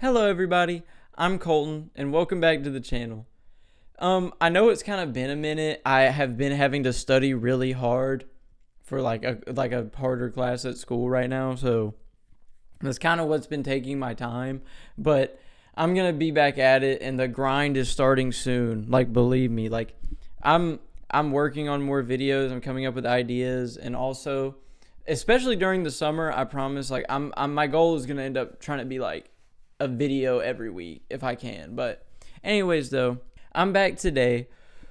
Hello everybody, I'm Colton and welcome back to the channel. I know it's kind of been a minute. I have been having to study really hard for like a harder class at school right now, so that's kind of what's been taking my time, but I'm going to be back at it and the grind is starting soon. Like, believe me, like I'm working on more videos, I'm coming up with ideas, and also especially during the summer, I promise, like I'm my goal is going to end up trying to be like a video every week if I can. But anyways, though, I'm back today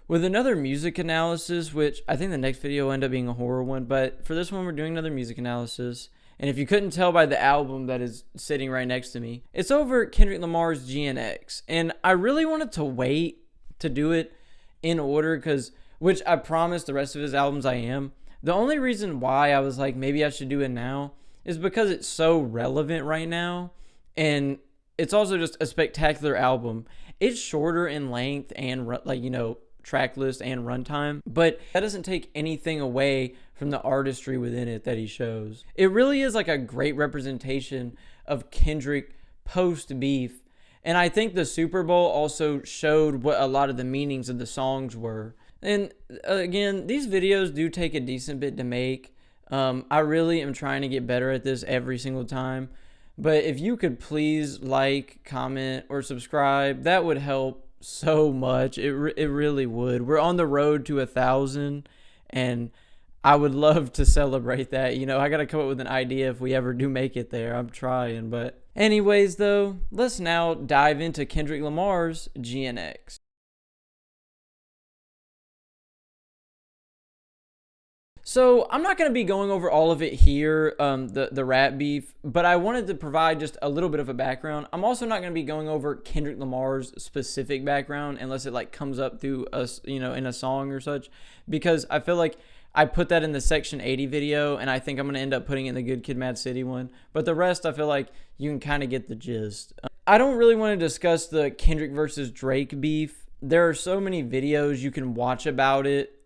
with another music analysis, which I think the next video will end up being a horror one, but for this one we're doing another music analysis. And if you couldn't tell by the album that is sitting right next to me, it's over Kendrick Lamar's GNX. And I really wanted to wait to do it in order, which I promise the rest of his albums I am. The only reason why I was like, maybe I should do it now is because it's so relevant right now. And it's also just a spectacular album. It's shorter in length and track list and runtime, but that doesn't take anything away from the artistry within it that he shows. It really is like a great representation of Kendrick post beef. And I think the Super Bowl also showed what a lot of the meanings of the songs were. And again, these videos do take a decent bit to make. I really am trying to get better at this every single time. But if you could please like, comment, or subscribe, that would help so much. It really would. We're on the road to 1,000, and I would love to celebrate that. You know, I got to come up with an idea if we ever do make it there. I'm trying. But anyways, though, let's now dive into Kendrick Lamar's GNX. So I'm not going to be going over all of it here, the rap beef, but I wanted to provide just a little bit of a background. I'm also not going to be going over Kendrick Lamar's specific background unless it like comes up through us, in a song or such, because I feel like I put that in the Section 80 video, and I think I'm going to end up putting it in the Good Kid, Mad City one. But the rest, I feel like you can kind of get the gist. I don't really want to discuss the Kendrick versus Drake beef. There are so many videos you can watch about it.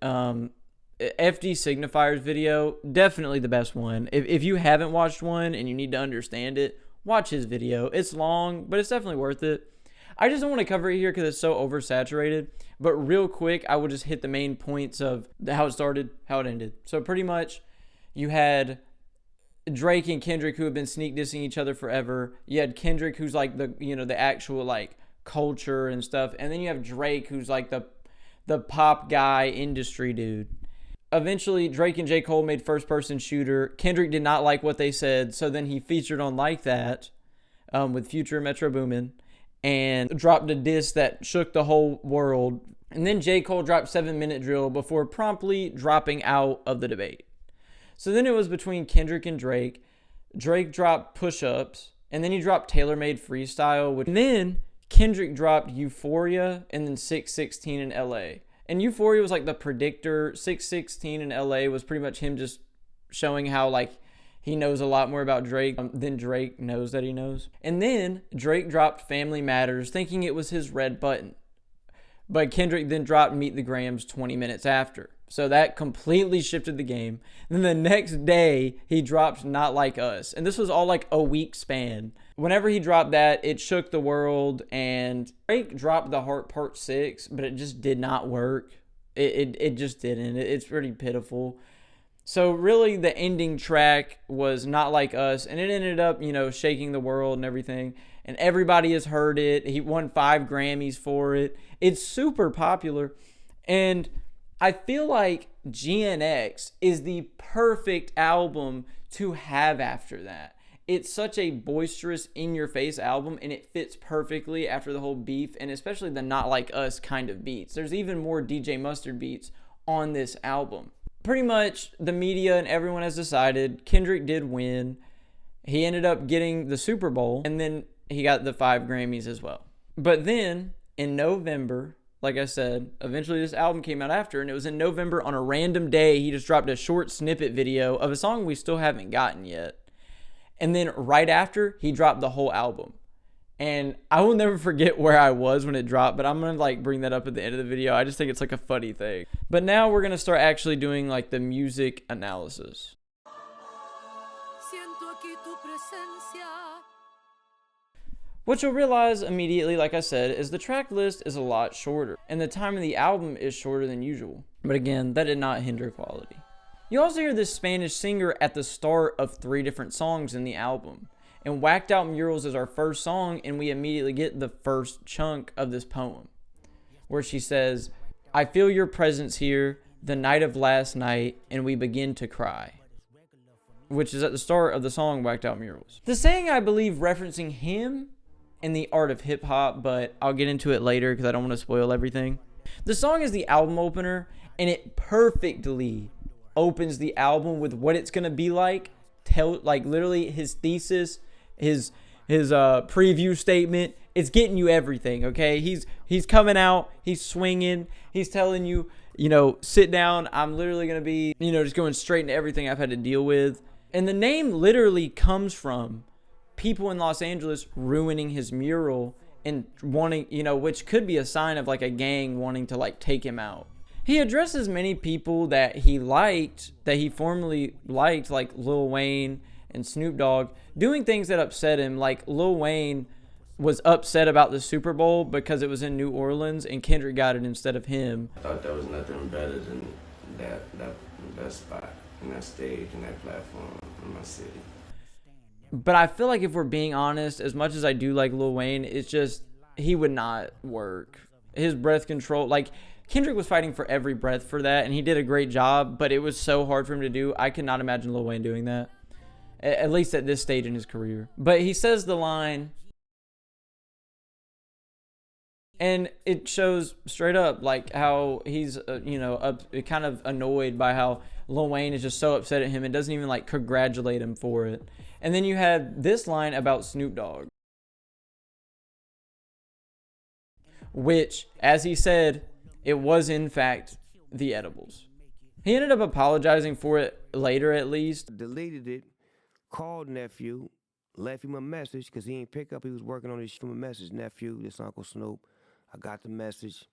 FD Signifier's video, definitely the best one. If you haven't watched one and you need to understand it, watch his video. It's long, but it's definitely worth it. I just don't want to cover it here because it's so oversaturated. But real quick, I will just hit the main points of how it started, how it ended. So pretty much, you had Drake and Kendrick who have been sneak dissing each other forever. You had Kendrick who's like the actual like culture and stuff, and then you have Drake who's like the pop guy industry dude. Eventually, Drake and J. Cole made First Person Shooter. Kendrick did not like what they said, so then he featured on Like That with Future Metro Boomin and dropped a diss that shook the whole world. And then J. Cole dropped 7 Minute Drill before promptly dropping out of the debate. So then it was between Kendrick and Drake. Drake dropped Push Ups, and then he dropped Tailor Made Freestyle. And then Kendrick dropped Euphoria and then 616 in LA. And Euphoria was like the predictor. 616 in LA was pretty much him just showing how like he knows a lot more about Drake than Drake knows that he knows. And then Drake dropped Family Matters thinking it was his red button. But Kendrick then dropped Meet the Grams 20 minutes after. So that completely shifted the game. Then the next day, he dropped Not Like Us. And this was all like a week span. Whenever he dropped that, it shook the world. And Drake dropped The Heart Part 6, but it just did not work. It just didn't. It's pretty pitiful. So really, the ending track was Not Like Us. And it ended up, shaking the world and everything. And everybody has heard it. He won 5 Grammys for it. It's super popular. And I feel like GNX is the perfect album to have after that. It's such a boisterous, in-your-face album, and it fits perfectly after the whole beef, and especially the Not Like Us kind of beats. There's even more DJ Mustard beats on this album. Pretty much, the media and everyone has decided Kendrick did win. He ended up getting the Super Bowl, and then he got the 5 Grammys as well. But then, in November, like I said, eventually this album came out after, and it was in November on a random day. He just dropped a short snippet video of a song we still haven't gotten yet. And then right after, he dropped the whole album. And I will never forget where I was when it dropped, but I'm going to like bring that up at the end of the video. I just think it's like a funny thing. But now we're going to start actually doing like the music analysis. What you'll realize immediately, like I said, is the track list is a lot shorter, and the time of the album is shorter than usual. But again, that did not hinder quality. You also hear this Spanish singer at the start of 3 different songs in the album. And Whacked Out Murals is our first song, and we immediately get the first chunk of this poem, where she says, "I feel your presence here, the night of last night, and we begin to cry," which is at the start of the song Whacked Out Murals. The saying, I believe, referencing him in the art of hip hop, but I'll get into it later because I don't want to spoil everything. The song is the album opener, and it perfectly opens the album with what it's gonna be like. Like literally his thesis, his preview statement. It's getting you everything. Okay, he's coming out, he's swinging, he's telling you, sit down. I'm literally gonna be, just going straight into everything I've had to deal with. And the name literally comes from people in Los Angeles ruining his mural and wanting, which could be a sign of like a gang wanting to like take him out. He addresses many people that he formerly liked, like Lil Wayne and Snoop Dogg, doing things that upset him. Like Lil Wayne was upset about the Super Bowl because it was in New Orleans and Kendrick got it instead of him. I thought there was nothing better than that spot and that stage and that platform in my city. But I feel like if we're being honest, as much as I do like Lil Wayne, it's just, he would not work. His breath control, like Kendrick was fighting for every breath for that, and he did a great job, but it was so hard for him to do. I could not imagine Lil Wayne doing that, at least at this stage in his career. But he says the line, and it shows straight up like how he's, kind of annoyed by how Lil Wayne is just so upset at him and doesn't even like congratulate him for it. And then you had this line about Snoop Dogg, which, as he said, it was in fact the edibles. He ended up apologizing for it later, at least. Deleted it, called nephew, left him a message because he ain't pick up. He was working on his message. Nephew, this Uncle Snoop. I got the message.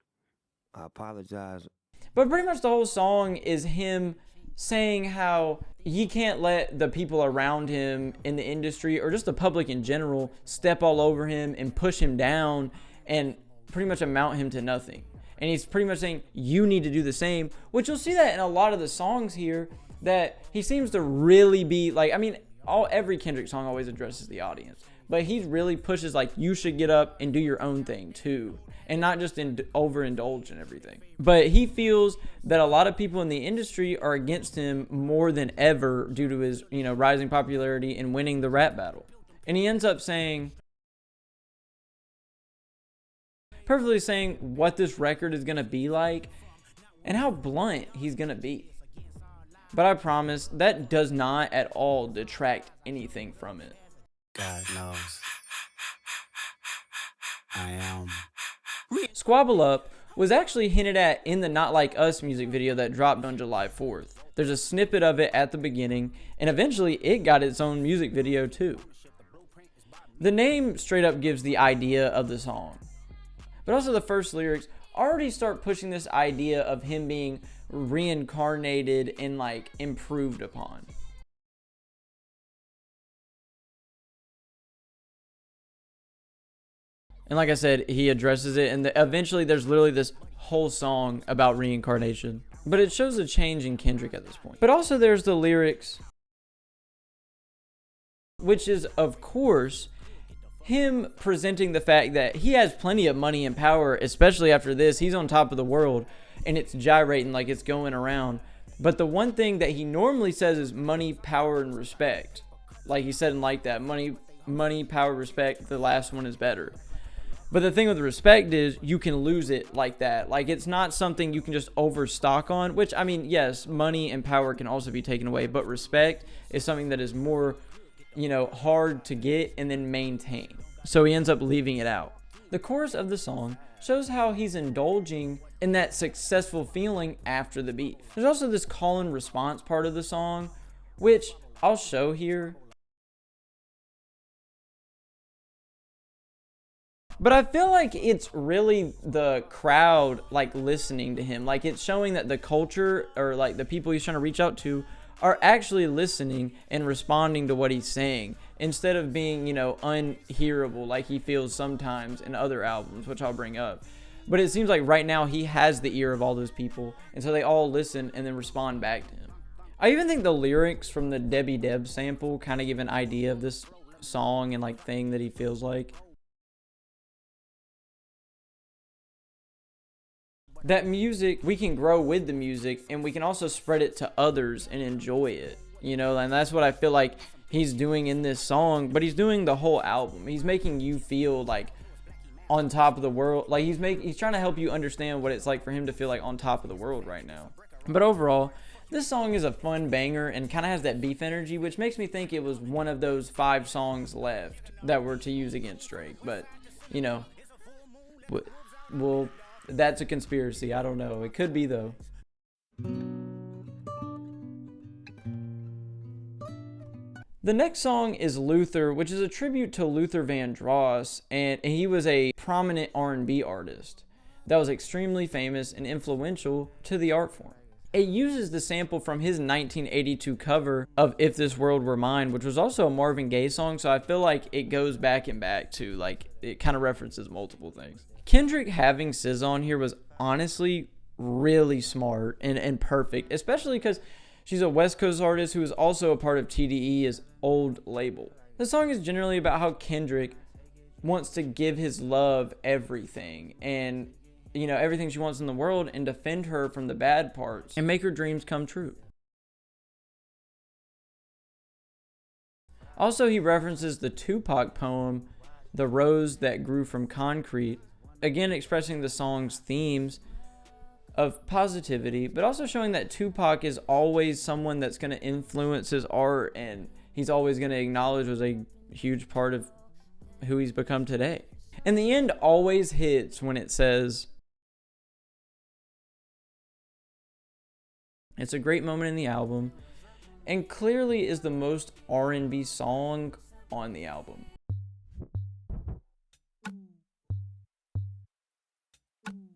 I apologize. But pretty much the whole song is him saying how he can't let the people around him in the industry or just the public in general step all over him and push him down and pretty much amount him to nothing. And he's pretty much saying, you need to do the same, which you'll see that in a lot of the songs here, that he seems to really be like, every Kendrick song always addresses the audience, but he really pushes like, you should get up and do your own thing too, and not just overindulge in everything. But he feels that a lot of people in the industry are against him more than ever due to his, rising popularity and winning the rap battle. And he ends up perfectly saying what this record is going to be like and how blunt he's going to be. But I promise that does not at all detract anything from it. God knows I am. Squabble Up was actually hinted at in the Not Like Us music video that dropped on July 4th. There's a snippet of it at the beginning, and eventually it got its own music video too. The name straight up gives the idea of the song, but also the first lyrics already start pushing this idea of him being reincarnated and like improved upon. And like I said, he addresses it, and eventually there's literally this whole song about reincarnation. But it shows a change in Kendrick at this point. But also there's the lyrics, which is, of course, him presenting the fact that he has plenty of money and power, especially after this. He's on top of the world, and it's gyrating like it's going around. But the one thing that he normally says is money, power, and respect. Like he said in Like That, money, power, respect, the last one is better. But the thing with respect is you can lose it like that. Like, it's not something you can just overstock on, which, yes, money and power can also be taken away, but respect is something that is more, hard to get and then maintain. So he ends up leaving it out. The chorus of the song shows how he's indulging in that successful feeling after the beef. There's also this call and response part of the song, which I'll show here. But I feel like it's really the crowd like listening to him. Like, it's showing that the culture, or like the people he's trying to reach out to, are actually listening and responding to what he's saying instead of being, unhearable like he feels sometimes in other albums, which I'll bring up. But it seems like right now he has the ear of all those people, and so they all listen and then respond back to him. I even think the lyrics from the Debbie Deb sample kind of give an idea of this song and thing that he feels like. That music, we can grow with the music, and we can also spread it to others and enjoy it, and that's what I feel like he's doing in this song, but he's doing the whole album. He's making you feel on top of the world. He's trying to help you understand what it's like for him to feel on top of the world right now. But overall, this song is a fun banger and kind of has that beef energy, which makes me think it was one of those 5 songs left that were to use against Drake. But, well, that's a conspiracy. I don't know. It could be, though. The next song is Luther, which is a tribute to Luther Vandross, and he was a prominent R&B artist that was extremely famous and influential to the art form. It uses the sample from his 1982 cover of If This World Were Mine, which was also a Marvin Gaye song, so I feel like it goes back and back to, it kind of references multiple things. Kendrick having SZA on here was honestly really smart and perfect, especially because she's a West Coast artist who is also a part of TDE's old label. The song is generally about how Kendrick wants to give his love everything and everything she wants in the world, and defend her from the bad parts and make her dreams come true. Also, he references the Tupac poem, The Rose That Grew From Concrete, again expressing the song's themes of positivity, but also showing that Tupac is always someone that's going to influence his art, and he's always going to acknowledge was a huge part of who he's become today. And the end always hits when it says, it's a great moment in the album, and clearly is the most R&B song on the album.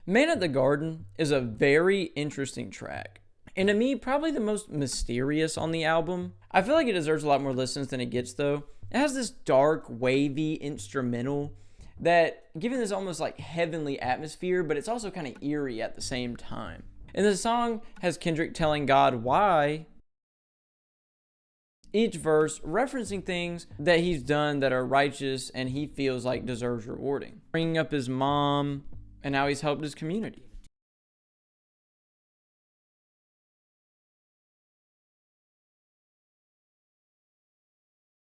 Man at the Garden is a very interesting track, and to me, probably the most mysterious on the album. I feel like it deserves a lot more listens than it gets, though. It has this dark, wavy instrumental that, given this almost heavenly atmosphere, but it's also kind of eerie at the same time. And the song has Kendrick telling God why, each verse referencing things that he's done that are righteous and he feels like deserves rewarding. Bringing up his mom and how he's helped his community.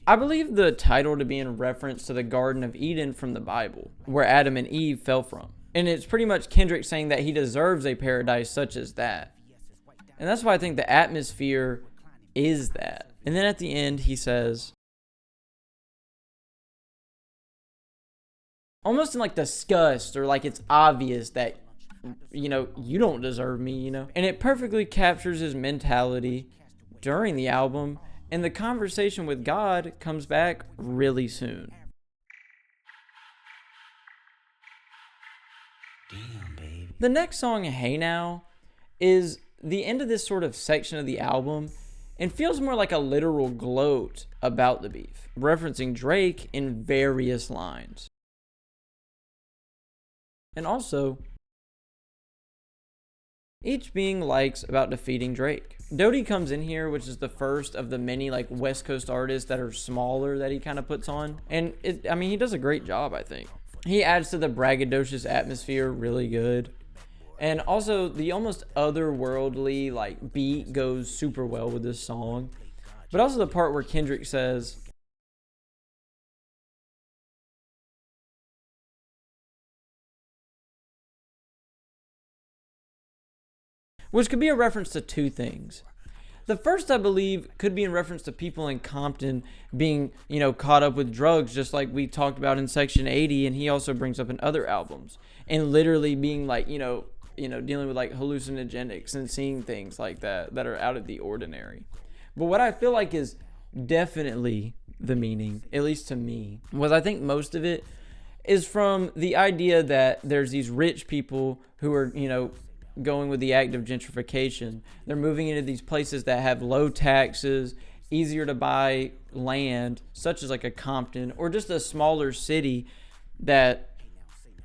I believe the title to be in reference to the Garden of Eden from the Bible, where Adam and Eve fell from. And it's pretty much Kendrick saying that he deserves a paradise such as that. And that's why I think the atmosphere is that. And then at the end, he says, almost in disgust, or it's obvious that, you don't deserve me, And it perfectly captures his mentality during the album. And the conversation with God comes back really soon. Damn, baby. The next song, Hey Now, is the end of this sort of section of the album and feels more like a literal gloat about the beef, referencing Drake in various lines. And also, each being likes about defeating Drake. Dodie comes in here, which is the first of the many West Coast artists that are smaller that he kind of puts on. And he does a great job, I think. He adds to the braggadocious atmosphere really good. And also the almost otherworldly beat goes super well with this song. But also the part where Kendrick says, which could be a reference to two things. The first, I believe, could be in reference to people in Compton being, caught up with drugs, just like we talked about in Section 80, and he also brings up in other albums, and literally being dealing with hallucinogenics and seeing things like that are out of the ordinary. But what I feel like is definitely the meaning, at least to me, was I think most of it is from the idea that there's these rich people who are, going with the act of gentrification. They're moving into these places that have low taxes easier to buy land, such as like a Compton or just a smaller city that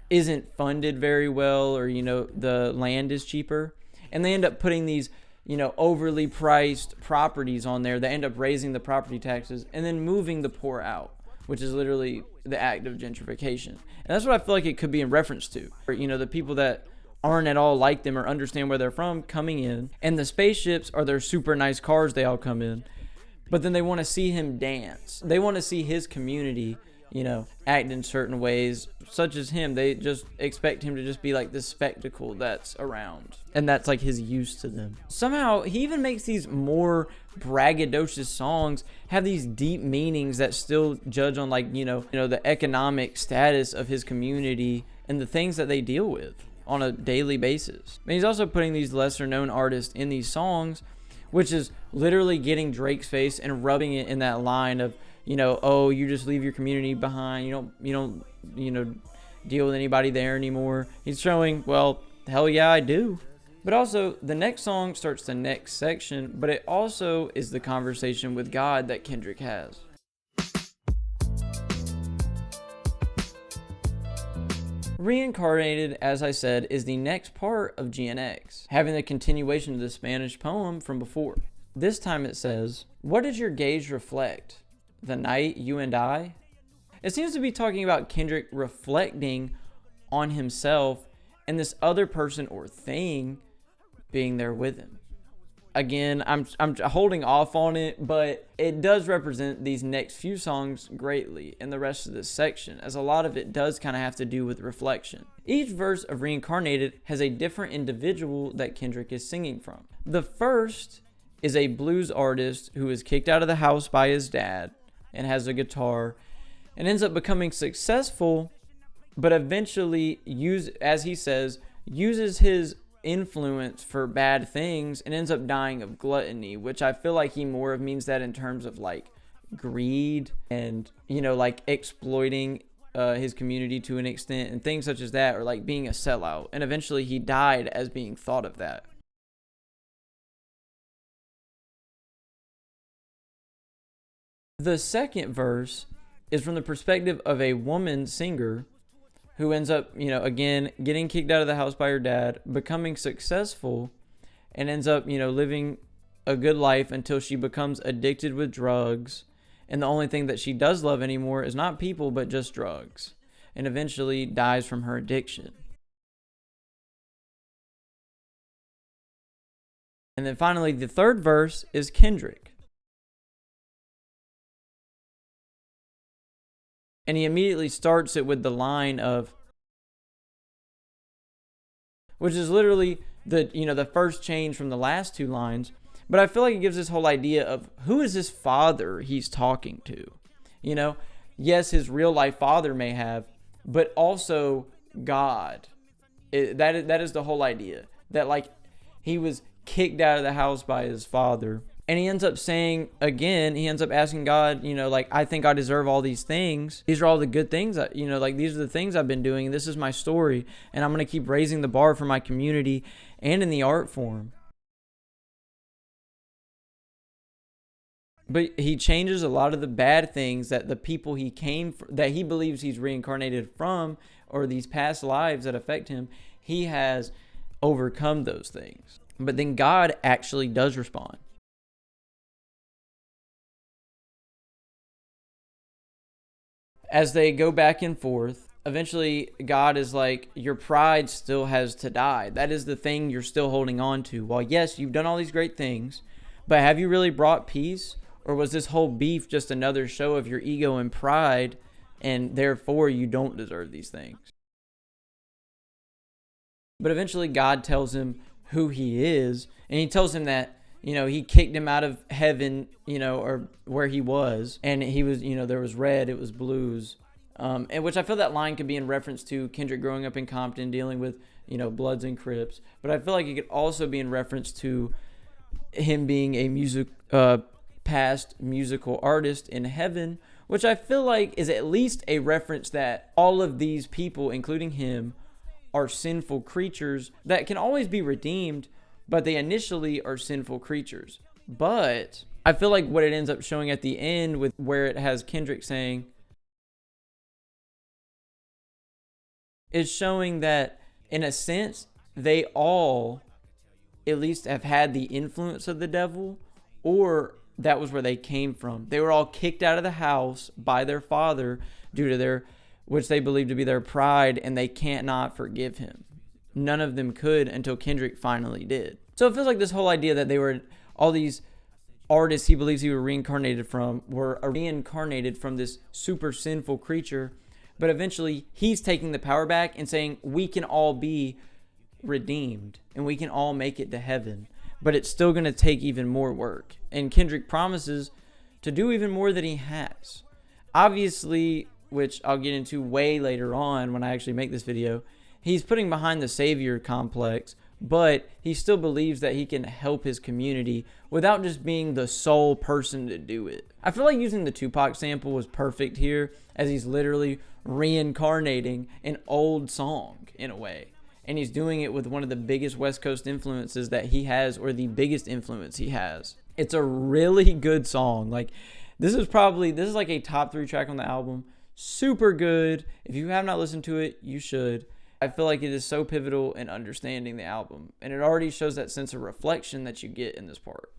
isn't funded very well, or the land is cheaper, and they end up putting these overly priced properties on there that end up raising the property taxes and then moving the poor out, which is literally the act of gentrification. And that's what I feel like it could be in reference to. The people that aren't at all like them or understand where they're from coming in, and the spaceships are their super nice cars they all come in, but then they want to see him dance. They want to see his community act in certain ways, such as him. They just expect him to just be like this spectacle that's around, and that's like his use to them. Somehow he even makes these more braggadocious songs have these deep meanings that still judge on like the economic status of his community and the things that they deal with on a daily basis. And he's also putting these lesser known artists in these songs, which is literally getting Drake's face and rubbing it in that line of oh, you just leave your community behind. You don't deal with anybody there anymore. He's showing, well, hell yeah, I do. But also, the next song starts the next section, but it also is the conversation with God that Kendrick has. Reincarnated, as I said, is the next part of GNX, having the continuation of the Spanish poem from before. This time it says, "What does your gaze reflect? The night, you and I?" It seems to be talking about Kendrick reflecting on himself and this other person or thing being there with him. Again, I'm holding off on it, but it does represent these next few songs greatly in the rest of this section, as a lot of it does kind of have to do with reflection. Each verse of Reincarnated has a different individual that Kendrick is singing from. The first is a blues artist who is kicked out of the house by his dad and has a guitar and ends up becoming successful, but eventually, as he says, uses his influence for bad things and ends up dying of gluttony, which I feel like he more of means that in terms of like greed and like exploiting his community to an extent and things such as that, or like being a sellout. And eventually he died as being thought of that. The second verse is from the perspective of a woman singer who ends up, again, getting kicked out of the house by her dad, becoming successful, and ends up, living a good life until she becomes addicted with drugs. And the only thing that she does love anymore is not people, but just drugs. And eventually dies from her addiction. And then finally, the third verse is Kendrick. And he immediately starts it with the line of, which is literally the first change from the last two lines. But I feel like it gives this whole idea of who is this father he's talking to? Yes, his real life father may have, but also God. That is the whole idea. That like he was kicked out of the house by his father. And he ends up saying, again, he ends up asking God, like, I think I deserve all these things. These are all the good things, like these are the things I've been doing. And this is my story. And I'm going to keep raising the bar for my community and in the art form. But he changes a lot of the bad things that the people he came from, that he believes he's reincarnated from, or these past lives that affect him, he has overcome those things. But then God actually does respond. As they go back and forth, eventually God is like, your pride still has to die. That is the thing you're still holding on to. While yes, you've done all these great things, but have you really brought peace? Or was this whole beef just another show of your ego and pride, and therefore you don't deserve these things? But eventually God tells him who he is, and he tells him that he kicked him out of heaven, or where he was. And he was, there was red, it was blues. And which I feel that line could be in reference to Kendrick growing up in Compton, dealing with, Bloods and Crips. But I feel like it could also be in reference to him being a past musical artist in heaven, which I feel like is at least a reference that all of these people, including him, are sinful creatures that can always be redeemed, but they initially are sinful creatures. But I feel like what it ends up showing at the end with where it has Kendrick saying is showing that in a sense they all at least have had the influence of the devil, or that was where they came from. They were all kicked out of the house by their father due to their, which they believed to be their pride, and they can't not forgive him. None of them could until Kendrick finally did. So it feels like this whole idea that they were, all these artists he believes he were reincarnated from were reincarnated from this super sinful creature, but eventually he's taking the power back and saying we can all be redeemed and we can all make it to heaven, but it's still going to take even more work. And Kendrick promises to do even more than he has. Obviously, which I'll get into way later on when I actually make this video, he's putting behind the savior complex, but he still believes that he can help his community without just being the sole person to do it. I feel like using the Tupac sample was perfect here, as he's literally reincarnating an old song in a way. And he's doing it with one of the biggest West Coast influences that he has, or the biggest influence he has. It's a really good song. Like, this is like a top 3 track on the album. Super good. If you have not listened to it, you should. I feel like it is so pivotal in understanding the album, and it already shows that sense of reflection that you get in this part.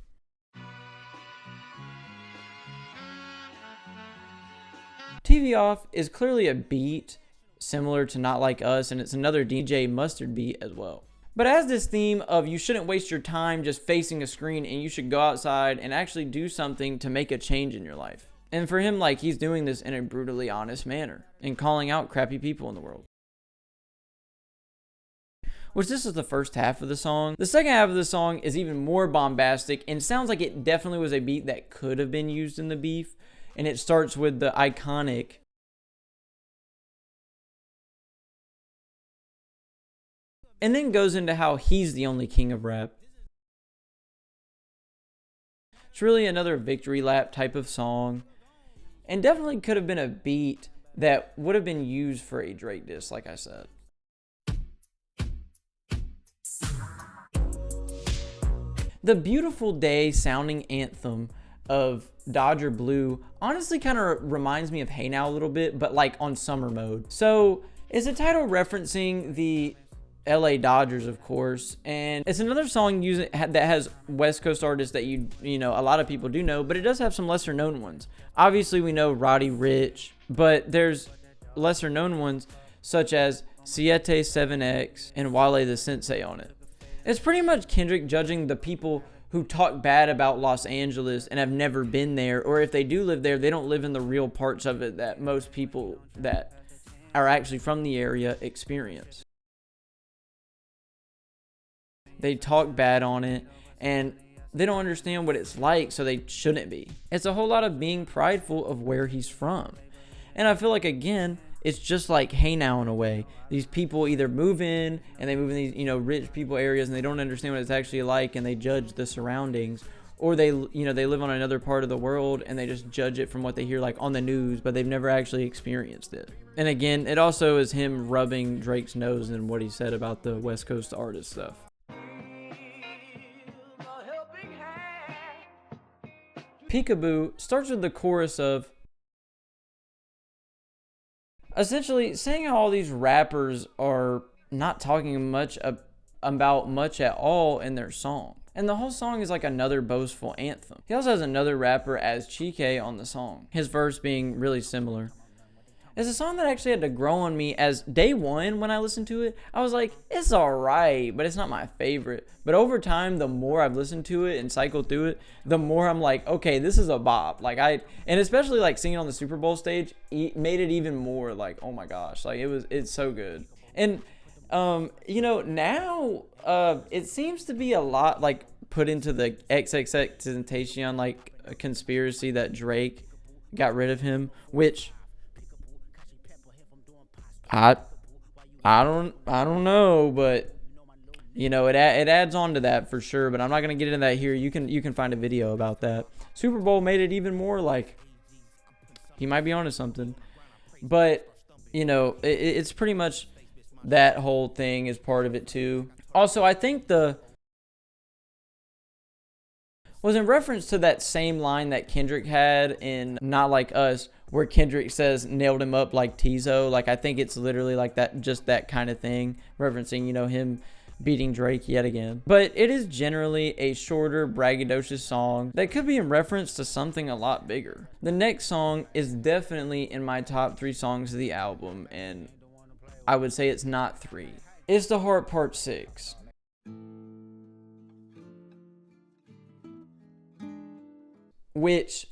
TV Off is clearly a beat similar to Not Like Us, and it's another DJ Mustard beat as well. But as this theme of you shouldn't waste your time just facing a screen, and you should go outside and actually do something to make a change in your life. And for him, like, he's doing this in a brutally honest manner and calling out crappy people in the world. Which, this is the first half of the song. The second half of the song is even more bombastic and sounds like it definitely was a beat that could have been used in the beef. And it starts with the iconic and then goes into how he's the only king of rap. It's really another victory lap type of song, and definitely could have been a beat that would have been used for a Drake diss, like I said. The Beautiful Day sounding anthem of Dodger Blue honestly kind of reminds me of Hey Now a little bit, but like on summer mode. So it's a title referencing the LA Dodgers, of course, and it's another song that has West Coast artists that you know a lot of people do know, but it does have some lesser known ones. Obviously we know Roddy Ricch, but there's lesser known ones such as Siete 7X and Wale the Sensei on it. It's pretty much Kendrick judging the people who talk bad about Los Angeles and have never been there, or if they do live there, they don't live in the real parts of it that most people that are actually from the area experience. They talk bad on it, and they don't understand what it's like, so they shouldn't be. It's a whole lot of being prideful of where he's from. And I feel like, again, it's just like Hey Now in a way. These people either move in, and they move in these, rich people areas, and they don't understand what it's actually like, and they judge the surroundings. Or they live on another part of the world, and they just judge it from what they hear like on the news, but they've never actually experienced it. And again, it also is him rubbing Drake's nose in what he said about the West Coast artist stuff. Peekaboo starts with the chorus of essentially saying how all these rappers are not talking much about much at all in their song. And the whole song is like another boastful anthem. He also has another rapper as Chike on the song, his verse being really similar. It's a song that actually had to grow on me, as day one when I listened to it, I was like, it's alright, but it's not my favorite. But over time, the more I've listened to it and cycled through it, the more I'm like, okay, this is a bop. And especially like singing on the Super Bowl stage, made it even more like, oh my gosh, like it's so good. And now it seems to be a lot like put into the XXXTentacion like a conspiracy that Drake got rid of him, which I don't know, but it adds on to that for sure. But I'm not gonna get into that here. You can find a video about that. Super Bowl made it even more like he might be onto something. But it's pretty much that whole thing is part of it too. Also, I think was in reference to that same line that Kendrick had in Not Like Us, where Kendrick says nailed him up like Tizo. Like, I think it's literally like that, just that kind of thing, referencing, you know, him beating Drake yet again. But it is generally a shorter, braggadocious song that could be in reference to something a lot bigger. The next song is definitely in my top 3 songs of the album, and I would say it's not 3. It's The Heart Part 6. Which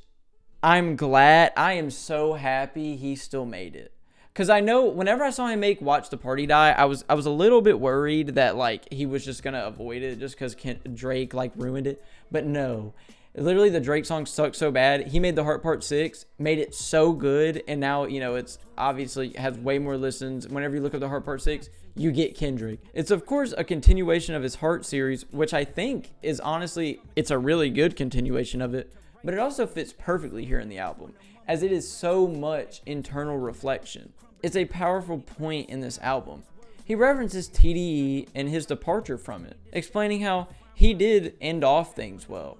I'm glad, I am so happy he still made it. Because I know whenever I saw him make Watch the Party Die, I was a little bit worried that like he was just going to avoid it just because Drake like ruined it. But no, literally the Drake song sucked so bad. He made The Heart Part 6, made it so good. And now, you know, it's obviously has way more listens. Whenever you look up The Heart Part 6, you get Kendrick. It's of course a continuation of his Heart series, which I think is honestly, it's a really good continuation of it. But it also fits perfectly here in the album, as it is so much internal reflection. It's a powerful point in this album. He references TDE and his departure from it, explaining how he did end off things well.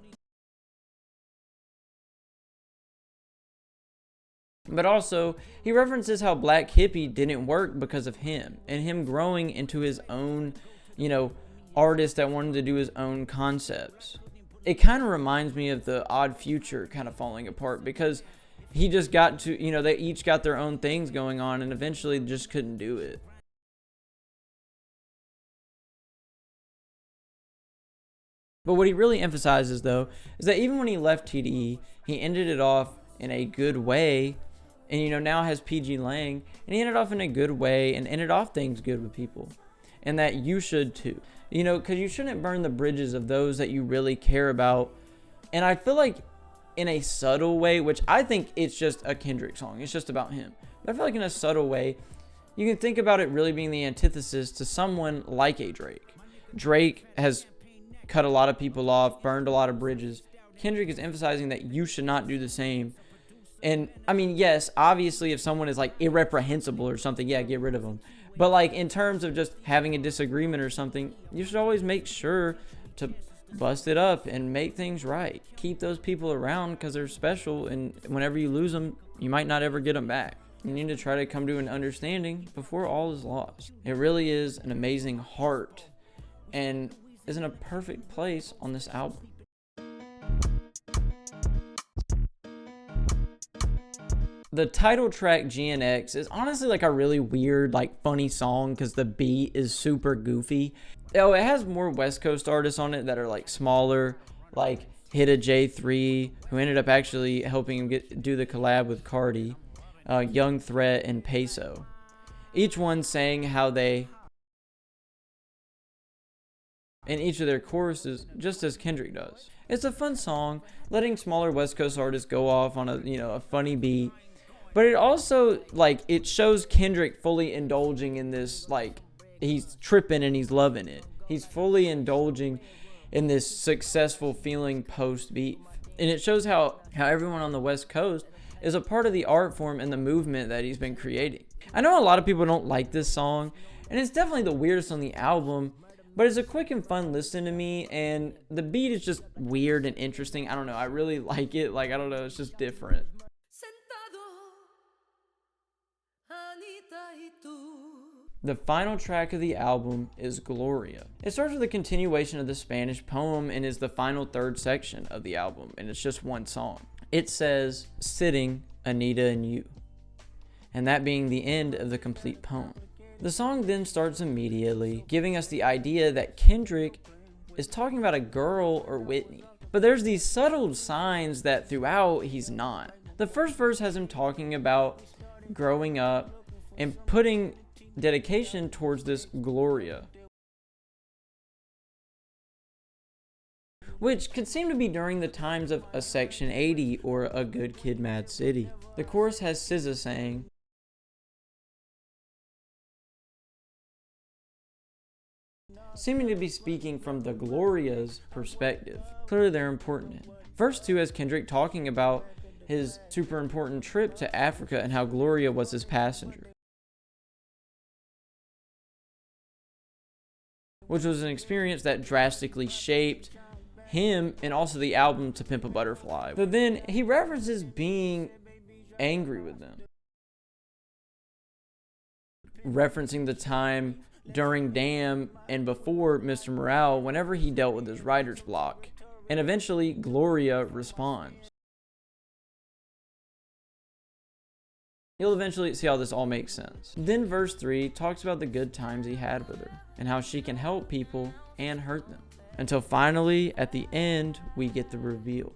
But also, he references how Black Hippie didn't work because of him, and him growing into his own, you know, artist that wanted to do his own concepts. It kind of reminds me of the Odd Future kind of falling apart, because he just got to, you know, they each got their own things going on and eventually just couldn't do it. But what he really emphasizes, though, is that even when he left TDE, he ended it off in a good way, and, you know, now has PGLang, and he ended off in a good way and ended off things good with people, and that you should too. You know, because you shouldn't burn the bridges of those that you really care about. And I feel like in a subtle way, which I think it's just a Kendrick song, it's just about him. But I feel like in a subtle way, you can think about it really being the antithesis to someone like a Drake. Drake has cut a lot of people off, burned a lot of bridges. Kendrick is emphasizing that you should not do the same. And I mean, yes, obviously if someone is like irreprehensible or something, yeah, get rid of them. But like in terms of just having a disagreement or something, you should always make sure to bust it up and make things right. Keep those people around because they're special, and whenever you lose them, you might not ever get them back. You need to try to come to an understanding before all is lost. It really is an amazing heart and is in a perfect place on this album. The title track, GNX, is honestly like a really weird, like funny song because the beat is super goofy. Oh, it has more West Coast artists on it that are like smaller, like Hita J3, who ended up actually helping him do the collab with Cardi, Young Threat, and Peso. Each one saying how they, in each of their choruses, just as Kendrick does. It's a fun song, letting smaller West Coast artists go off on a funny beat. But it also, like, it shows Kendrick fully indulging in this, like, he's tripping and he's loving it. He's fully indulging in this successful feeling post-beef. And it shows how everyone on the West Coast is a part of the art form and the movement that he's been creating. I know a lot of people don't like this song, and it's definitely the weirdest on the album, but it's a quick and fun listen to me, and the beat is just weird and interesting. I don't know, I really like it. Like, I don't know, it's just different. The final track of the album is Gloria. It starts with a continuation of the Spanish poem and is the final third section of the album, and it's just one song. It says, "Sitting, Anita and you," and that being the end of the complete poem. The song then starts immediately, giving us the idea that Kendrick is talking about a girl or Whitney. But there's these subtle signs that throughout he's not. The first verse has him talking about growing up and putting dedication towards this Gloria, which could seem to be during the times of a Section 80 or a Good Kid, Mad City. The chorus has SZA saying, seeming to be speaking from the Gloria's perspective. Clearly they're important. Verse 2 has Kendrick talking about his super important trip to Africa and how Gloria was his passenger, which was an experience that drastically shaped him and also the album To Pimp a Butterfly. So then he references being angry with them, referencing the time during Damn and before Mr. Morale whenever he dealt with his writer's block. And eventually Gloria responds. You'll eventually see how this all makes sense. Then verse 3 talks about the good times he had with her and how she can help people and hurt them. Until finally, at the end, we get the reveal.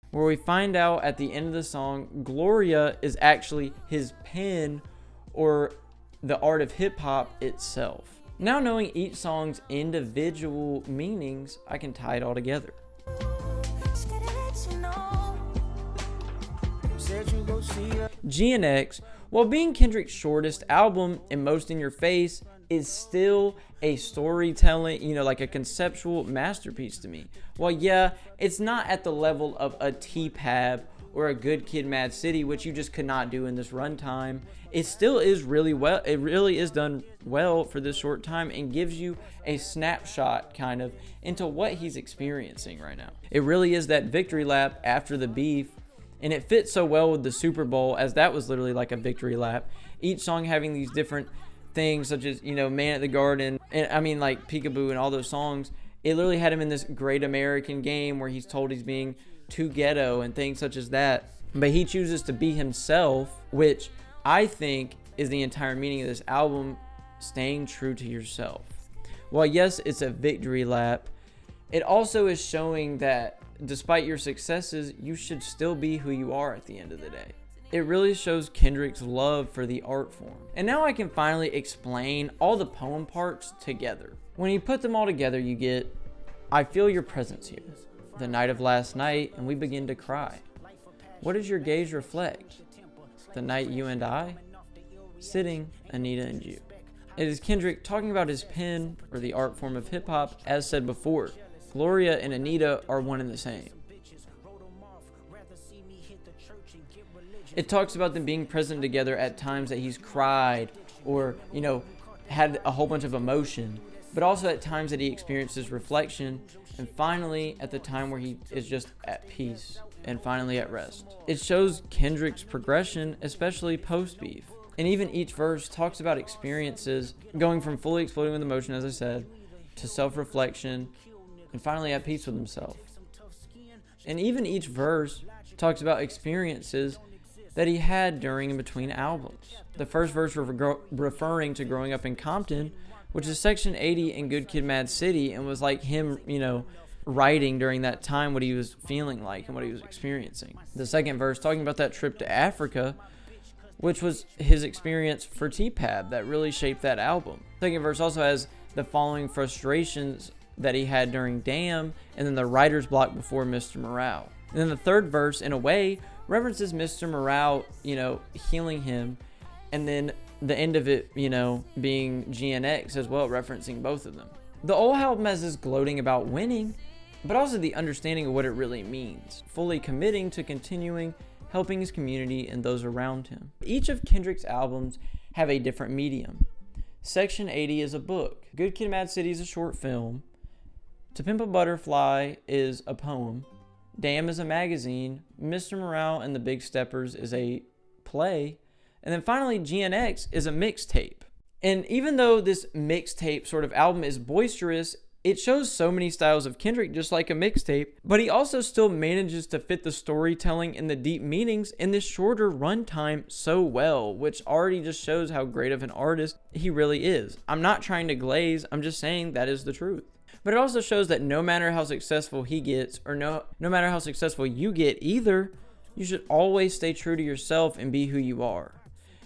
Where we find out at the end of the song, Gloria is actually his pen, or the art of hip hop itself. Now knowing each song's individual meanings, I can tie it all together. GNX, while being Kendrick's shortest album and most in your face, is still a storytelling, like a conceptual masterpiece to me. Well, yeah, it's not at the level of a T-Pab or a Good Kid, Mad City, which you just could not do in this runtime. It still is really well. It really is done well for this short time and gives you a snapshot kind of into what he's experiencing right now. It really is that victory lap after the beef. And it fits so well with the Super Bowl, as that was literally like a victory lap. Each song having these different things, such as, Man at the Garden, and I mean like Peekaboo and all those songs. It literally had him in this great American game where he's told he's being too ghetto and things such as that. But he chooses to be himself, which I think is the entire meaning of this album, staying true to yourself. While yes, it's a victory lap, it also is showing that despite your successes, you should still be who you are at the end of the day. It really shows Kendrick's love for the art form. And now I can finally explain all the poem parts together. When you put them all together, you get, I feel your presence here. The night of last night, and we begin to cry. What does your gaze reflect? The night you and I? Sitting, Anita and you. It is Kendrick talking about his pen, or the art form of hip hop, as said before. Gloria and Anita are one and the same. It talks about them being present together at times that he's cried or, had a whole bunch of emotion, but also at times that he experiences reflection, and finally at the time where he is just at peace and finally at rest. It shows Kendrick's progression, especially post-beef. And even each verse talks about experiences going from fully exploding with emotion, as I said, to self-reflection, and finally at peace with himself. And even each verse talks about experiences that he had during and between albums. The first verse referring to growing up in Compton, which is Section 80 in Good Kid, Mad City, and was like him, writing during that time what he was feeling like and what he was experiencing. The second verse talking about that trip to Africa, which was his experience for T-Pab that really shaped that album. The second verse also has the following frustrations that he had during Damn, and then the writer's block before Mr. Morale. And then the third verse, in a way, references Mr. Morale, healing him, and then the end of it, being GNX as well, referencing both of them. The whole album has this gloating about winning, but also the understanding of what it really means, fully committing to continuing helping his community and those around him. Each of Kendrick's albums have a different medium. Section 80 is a book. Good Kid, Mad City is a short film. To Pimp a Butterfly is a poem. Damn is a magazine. Mr. Morale and the Big Steppers is a play. And then finally, GNX is a mixtape. And even though this mixtape sort of album is boisterous, it shows so many styles of Kendrick just like a mixtape, but he also still manages to fit the storytelling and the deep meanings in this shorter runtime so well, which already just shows how great of an artist he really is. I'm not trying to glaze, I'm just saying that is the truth. But it also shows that no matter how successful he gets, or no matter how successful you get either, you should always stay true to yourself and be who you are.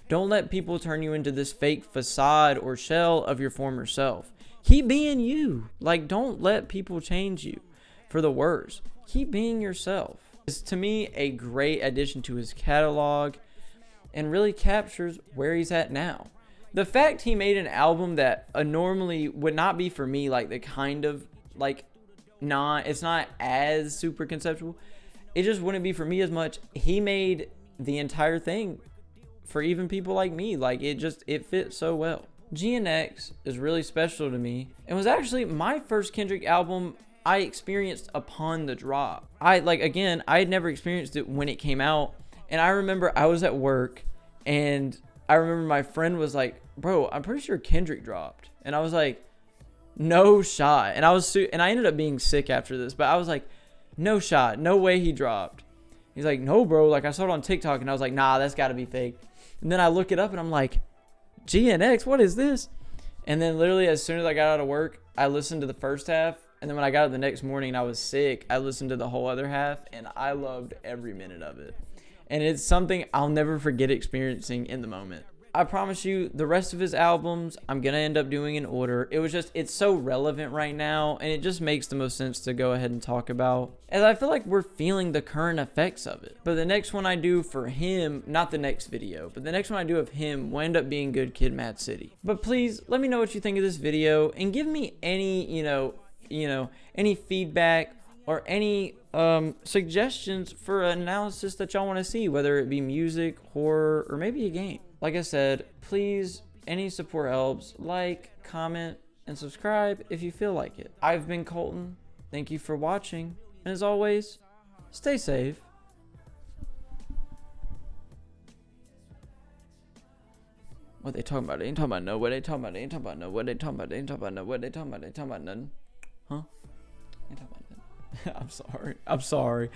Don't let people turn you into this fake facade or shell of your former self. Keep being you. Don't let people change you for the worse. Keep being yourself. It's, to me, a great addition to his catalog and really captures where he's at now. The fact he made an album that normally would not be for me, it's not as super conceptual. It just wouldn't be for me as much. He made the entire thing for even people like me. It fits so well. GNX is really special to me and was actually my first Kendrick album I experienced upon the drop. I had never experienced it when it came out, and I remember I was at work and I remember my friend was like, bro, I'm pretty sure Kendrick dropped. And I was like, no shot. And I ended up being sick after this, but I was like, no shot, no way he dropped. He's like, no, bro, like I saw it on TikTok, and I was like, nah, that's gotta be fake. And then I look it up and I'm like, GNX, what is this? And then literally as soon as I got out of work, I listened to the first half, and then when I got up the next morning and I was sick, I listened to the whole other half, and I loved every minute of it. And it's something I'll never forget experiencing in the moment. I promise you, the rest of his albums, I'm going to end up doing in order. It's so relevant right now, and it just makes the most sense to go ahead and talk about, as I feel like we're feeling the current effects of it. But the next one I do for him, not the next video, but the next one I do of him will end up being Good Kid, Mad City. But please, let me know what you think of this video, and give me any, any feedback or any suggestions for an analysis that y'all want to see, whether it be music, horror, or maybe a game. Like I said, please, any support helps. Like, comment, and subscribe if you feel like it. I've been Colton. Thank you for watching. And as always, stay safe. What they talking about? They ain't talking about no. What they talking about? They ain't talking about no. What they talking about? They ain't talking about no. What they talking about? They ain't talking about nothing. Huh? Ain't talking about nothing. I'm sorry.